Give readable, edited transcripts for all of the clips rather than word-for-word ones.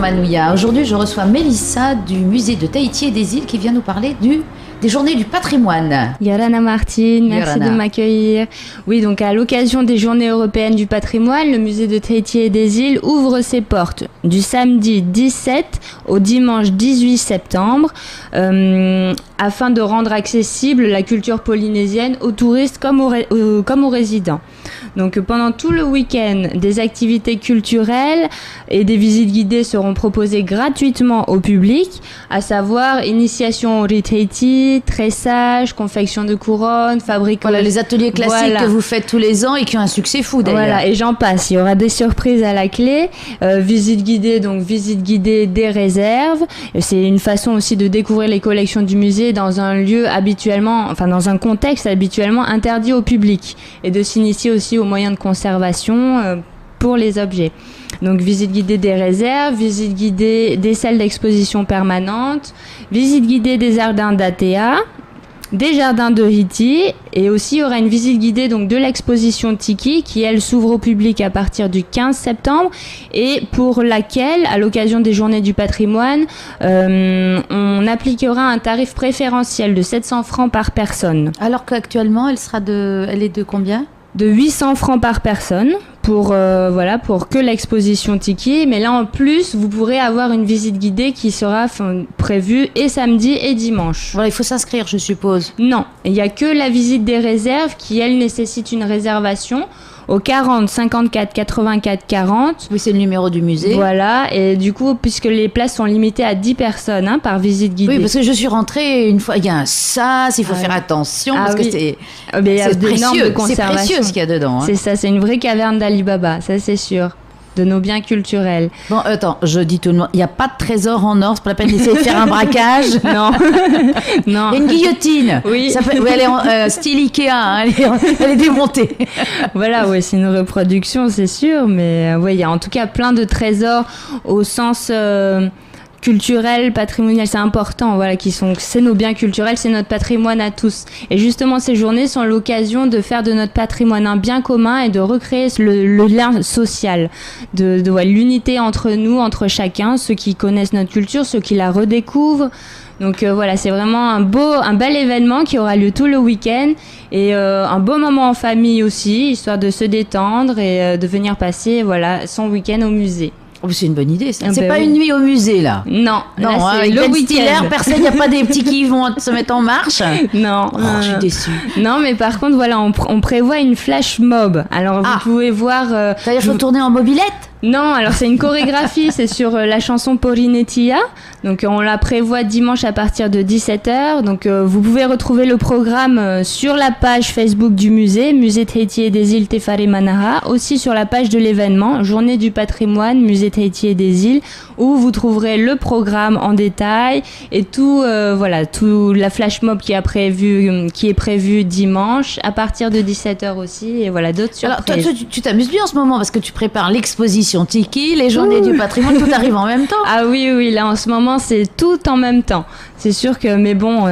Manouya. Aujourd'hui, je reçois Mélissa du musée de Tahiti et des îles qui vient nous parler des journées du patrimoine. Yorana Martine, merci de m'accueillir. Oui, donc à l'occasion des journées européennes du patrimoine, le musée de Tahiti et des îles ouvre ses portes du samedi 17 au dimanche 18 septembre afin de rendre accessible la culture polynésienne aux touristes comme aux résidents. Donc pendant tout le week-end, des activités culturelles et des visites guidées seront proposées gratuitement au public, à savoir initiation au riz Tahiti, tressage, confection de couronnes, fabrication... Voilà, les ateliers classiques que vous faites tous les ans et qui ont un succès fou d'ailleurs. Voilà, et j'en passe. Il y aura des surprises à la clé. Visite guidée des réserves. C'est une façon aussi de découvrir les collections du musée dans un lieu dans un contexte habituellement interdit au public et de s'initier aussi aux moyens de conservation pour les objets. Donc visite guidée des réserves, visite guidée des salles d'exposition permanentes, visite guidée des jardins d'Atea, des jardins de Hiti, et aussi il y aura une visite guidée donc de l'exposition Tiki qui elle s'ouvre au public à partir du 15 septembre et pour laquelle à l'occasion des journées du patrimoine on appliquera un tarif préférentiel de 700 francs par personne. Alors qu'actuellement elle est de combien ? De 800 francs par personne pour que l'exposition Tiki. Mais là, en plus, vous pourrez avoir une visite guidée qui sera prévue et samedi et dimanche. Voilà, il faut s'inscrire, je suppose. Non, il n'y a que la visite des réserves qui, elle, nécessite une réservation au 40 54 84 40. Oui, c'est le numéro du musée. Voilà, et du coup, puisque les places sont limitées à 10 personnes par visite guidée. Oui, parce que je suis rentrée une fois, il y a un sas, il faut faire attention, parce que c'est précieux. C'est précieux ce qu'il y a dedans. C'est ça, c'est une vraie caverne d'Ali Baba, ça c'est sûr. De nos biens culturels. Bon, attends, je dis tout le monde, il n'y a pas de trésor en or, c'est pas la peine d'essayer de faire un braquage. Non. Non. Il y a une guillotine. Oui. Elle est en style Ikea, hein, elle est démontée. Voilà, oui, c'est une reproduction, c'est sûr, mais il y a en tout cas plein de trésors au sens culturel, patrimonial, c'est important, voilà, c'est nos biens culturels, c'est notre patrimoine à tous. Et justement, ces journées sont l'occasion de faire de notre patrimoine un bien commun et de recréer le lien social, de l'unité entre nous, entre chacun, ceux qui connaissent notre culture, ceux qui la redécouvrent. Donc voilà, c'est vraiment un bel événement qui aura lieu tout le week-end et un beau moment en famille aussi, histoire de se détendre et de venir passer son week-end au musée. Oh, c'est une bonne idée, ça. C'est pas une nuit au musée, là. Non, là, c'est le week-end. Personne, il n'y a pas des petits qui vont se mettre en marche. Non. Je suis déçue. Non, mais par contre, voilà, on prévoit une flash mob. Alors, vous pouvez voir... C'est-à-dire qu'il faut tourner en mobilette ? Non, alors c'est une chorégraphie, c'est sur la chanson Porinetia. Donc on la prévoit dimanche à partir de 17h. Donc vous pouvez retrouver le programme sur la page Facebook du musée Tahiti et des îles Te Whare Manaha, aussi sur la page de l'événement Journée du patrimoine Musée Tahiti et des îles, où vous trouverez le programme en détail et tout la flash mob qui est prévue dimanche à partir de 17h aussi, et voilà d'autres surprises. Alors toi, tu t'amuses bien en ce moment parce que tu prépares l'exposition Tiki, les journées du patrimoine, tout arrive en même temps. Ah oui, là en ce moment c'est tout en même temps. C'est sûr que, mais bon,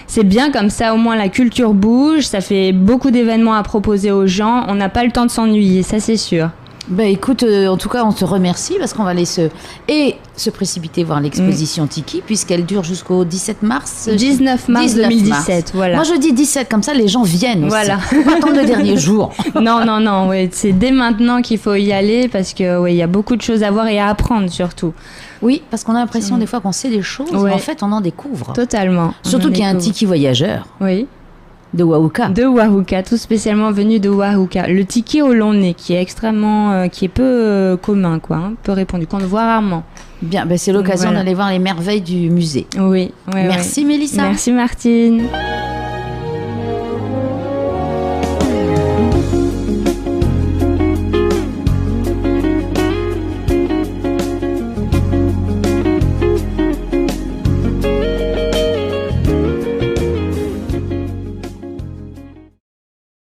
c'est bien comme ça, au moins la culture bouge, ça fait beaucoup d'événements à proposer aux gens, on n'a pas le temps de s'ennuyer, ça c'est sûr. Ben écoute, en tout cas, on te remercie parce qu'on va aller se précipiter voir l'exposition Tiki puisqu'elle dure jusqu'au 19 mars 2017. Voilà. Moi, je dis 17, comme ça, les gens viennent aussi. Voilà. Faut pas attendre le dernier jour. Non, ouais, c'est dès maintenant qu'il faut y aller parce que il y a beaucoup de choses à voir et à apprendre surtout. Oui, parce qu'on a l'impression des fois qu'on sait des choses, mais en fait, on en découvre. Totalement. Surtout qu'il y a un Tiki voyageur. Oui. De Wahuka, tout spécialement venu de Wahuka. Le Tiki au long nez, qui est peu commun, peu répandu, qu'on voit rarement. Bien, c'est l'occasion d'aller voir les merveilles du musée. Oui. Merci Mélissa. Merci Martine.